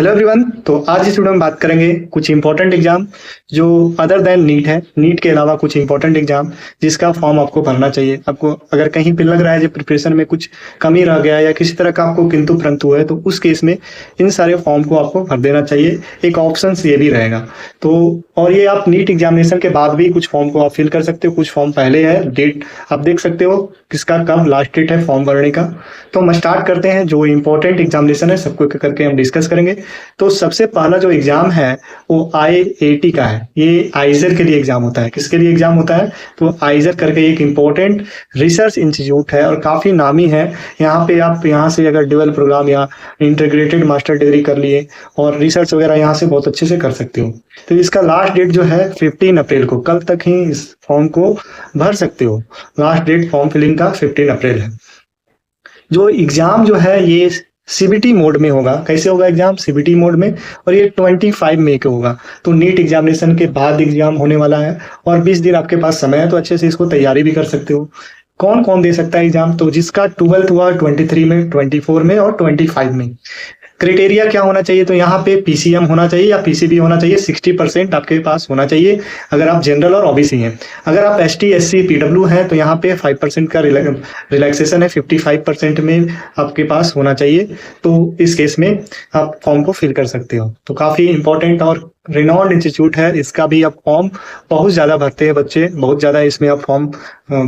Hello everyone. तो आज इस वीडियो में बात करेंगे कुछ इंपॉर्टेंट एग्जाम जो अदर देन नीट है। नीट के अलावा कुछ इंपॉर्टेंट एग्जाम जिसका फॉर्म आपको भरना चाहिए। आपको अगर कहीं पे लग रहा है जो प्रिपरेशन में कुछ कमी रह गया या किसी तरह का आपको किंतु परंतु है तो उस केस में इन सारे फॉर्म को आपको भर देना चाहिए। एक ऑप्शन ये भी रहेगा। तो और ये आप नीट एग्जामिनेशन के बाद भी कुछ फॉर्म को आप फिल कर सकते हो, कुछ फॉर्म पहले है, डेट आप देख सकते हो किसका कब लास्ट डेट है फॉर्म भरने का। तो हम स्टार्ट करते हैं, जो इंपॉर्टेंट एग्जामिनेशन है सबको करके हम डिस्कस करेंगे। तो सबसे पहला जो एग्जाम है वो IIT का है। ये आइजर के लिए एग्जाम होता है। किसके लिए एग्जाम होता है? तो आइजर करके एक इम्पोर्टेंट रिसर्च इंस्टीट्यूट है और काफी नामी है। यहाँ पे आप यहाँ से अगर ड्यूअल प्रोग्राम या इंटीग्रेटेड मास्टर डिग्री कर लिए और रिसर्च वगैरह यहाँ से बहुत अच्छे से कर सकते हो। तो इसका लास्ट डेट जो है 15 अप्रैल को, कल तक ही इस फॉर्म को भर सकते हो। लास्ट डेट फॉर्म फिलिंग का 15 अप्रैल है। जो एग्जाम जो है ये CBT मोड में होगा। कैसे होगा एग्जाम? CBT मोड में, और ये 25 मई को होगा। तो नीट एग्जामिनेशन के बाद एग्जाम होने वाला है और 20 दिन आपके पास समय है, तो अच्छे से इसको तैयारी भी कर सकते हो। कौन कौन दे सकता है एग्जाम? तो जिसका 12th हुआ 23 में, 24 में और 25 में। क्राइटेरिया क्या होना चाहिए? तो यहाँ पे PCM होना चाहिए या PCB होना चाहिए। 60% आपके पास होना चाहिए अगर आप जनरल और OBC हैं। अगर आप ST SC PW हैं तो यहाँ पे 5% का रिलैक्सेशन है। 55% में आपके पास होना चाहिए। तो इस केस में आप फॉर्म को फिल कर सकते हो। तो काफी इंपॉर्टेंट और रिनॉन्ड इंस्टीट्यूट है। इसका भी आप फॉर्म बहुत ज्यादा भरते हैं बच्चे, बहुत ज्यादा इसमें आप फॉर्म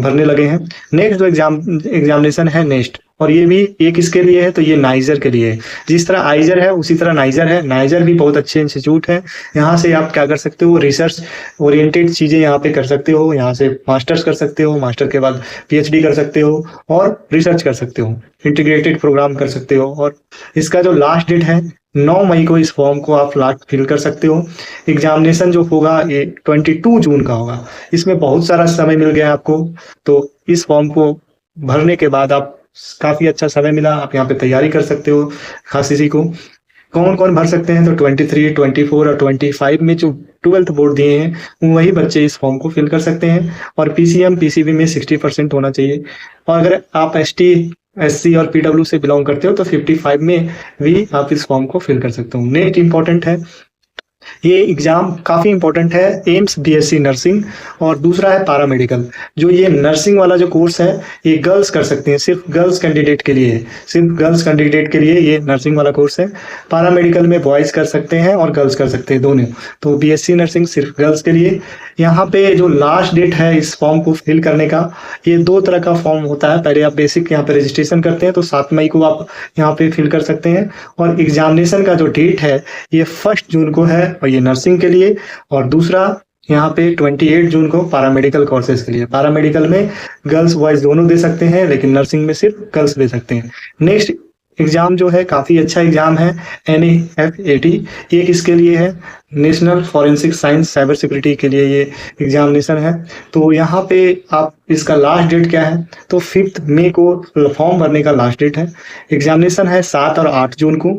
भरने लगे हैं। नेक्स्ट जो एग्जामिनेशन है नेक्स्ट, और ये किसके लिए है? तो ये नाइजर के लिए है। जिस तरह आइजर है उसी तरह नाइजर है। नाइजर भी बहुत अच्छे इंस्टीट्यूट है। यहाँ से आप क्या कर सकते हो? रिसर्च ओरिएंटेड चीजें यहाँ पे कर सकते हो। यहाँ से मास्टर्स कर सकते हो, मास्टर के बाद PhD कर सकते हो और रिसर्च कर सकते हो, इंटीग्रेटेड प्रोग्राम कर सकते हो। और इसका जो लास्ट डेट है 9 मई को इस फॉर्म को आप लास्ट फिल कर सकते हो। एग्जामिनेशन जो होगा ये 22 जून का होगा। इसमें बहुत सारा समय मिल गया आपको। तो इस फॉर्म को भरने के बाद आप काफी अच्छा समय मिला, आप यहाँ पे तैयारी कर सकते हो। खास इसी को कौन कौन भर सकते हैं? तो 23, 24 और 25 में जो 12th बोर्ड दिए हैं वही बच्चे इस फॉर्म को फिल कर सकते हैं। और PCM PCB में 60% होना चाहिए। और अगर आप ST SC और PW से बिलोंग करते हो तो 55 में भी आप इस फॉर्म को फिल कर सकते हो। नेक्स्ट इंपॉर्टेंट है, ये एग्जाम काफी इंपॉर्टेंट है। एम्स BSc नर्सिंग और दूसरा है पैरामेडिकल। जो ये नर्सिंग वाला जो कोर्स है ये गर्ल्स कर सकते हैं, सिर्फ गर्ल्स कैंडिडेट के लिए है। सिर्फ गर्ल्स कैंडिडेट के लिए ये नर्सिंग वाला कोर्स है। पैरामेडिकल में बॉयज कर सकते हैं और गर्ल्स कर सकते हैं दोनों। तो BSc नर्सिंग सिर्फ गर्ल्स के लिए। यहाँ पे जो लास्ट डेट है इस फॉर्म को फिल करने का, ये 2 तरह का फॉर्म होता है। पहले आप बेसिक यहाँ पे रजिस्ट्रेशन करते हैं तो 7 मई को आप यहाँ पे फिल कर सकते हैं। और एग्जामिनेशन का जो डेट है ये 1 जून को है और ये नर्सिंग के लिए। और दूसरा यहाँ पे 28 जून को पैरामेडिकल कोर्सेज के लिए। पैरामेडिकल में गर्ल्स बॉयज दोनों दे सकते हैं, लेकिन नर्सिंग में सिर्फ गर्ल्स दे सकते हैं। नेक्स्ट एग्जाम जो है काफी अच्छा एग्जाम है, NAFAT। ये किसके लिए है? National forensic science cyber security के लिए ये एग्जामिनेशन है। तो यहाँ पे आप इसका लास्ट डेट क्या है? तो 5 मई को फॉर्म भरने का लास्ट डेट है। एग्जामिनेशन है 7 और 8 जून को।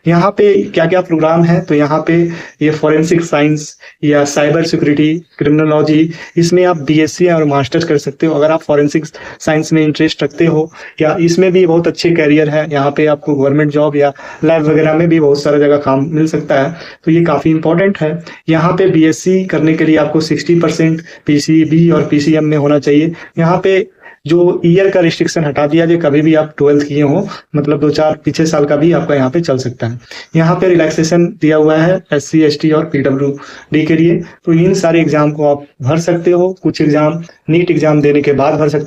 यहाँ पे क्या क्या प्रोग्राम है? तो यहाँ पे ये फॉरेंसिक साइंस या साइबर सिक्योरिटी, क्रिमिनोलॉजी, इसमें आप BSc और मास्टर्स कर सकते हो अगर आप फॉरेंसिक साइंस में इंटरेस्ट रखते हो। या इसमें भी बहुत अच्छे कैरियर है। यहाँ पे आपको गवर्नमेंट जॉब या लैब वगैरह में भी बहुत सारा जगह काम मिल सकता है। तो ये काफी इंपॉर्टेंट है। यहाँ पे BSc करने के लिए आपको 60% PCB और PCM में होना चाहिए। यहाँ पे जो ईयर का रिस्ट्रिक्शन हटा दिया जाए, कभी भी आप 12th किए हो, मतलब 2-4 पीछे साल का भी आपका यहाँ पे चल सकता है। यहाँ पे रिलैक्सेशन दिया हुआ है SC ST और PWD के लिए। तो इन सारे एग्जाम को आप भर सकते हो। कुछ एग्जाम नीट एग्जाम देने के बाद भर सकते हो।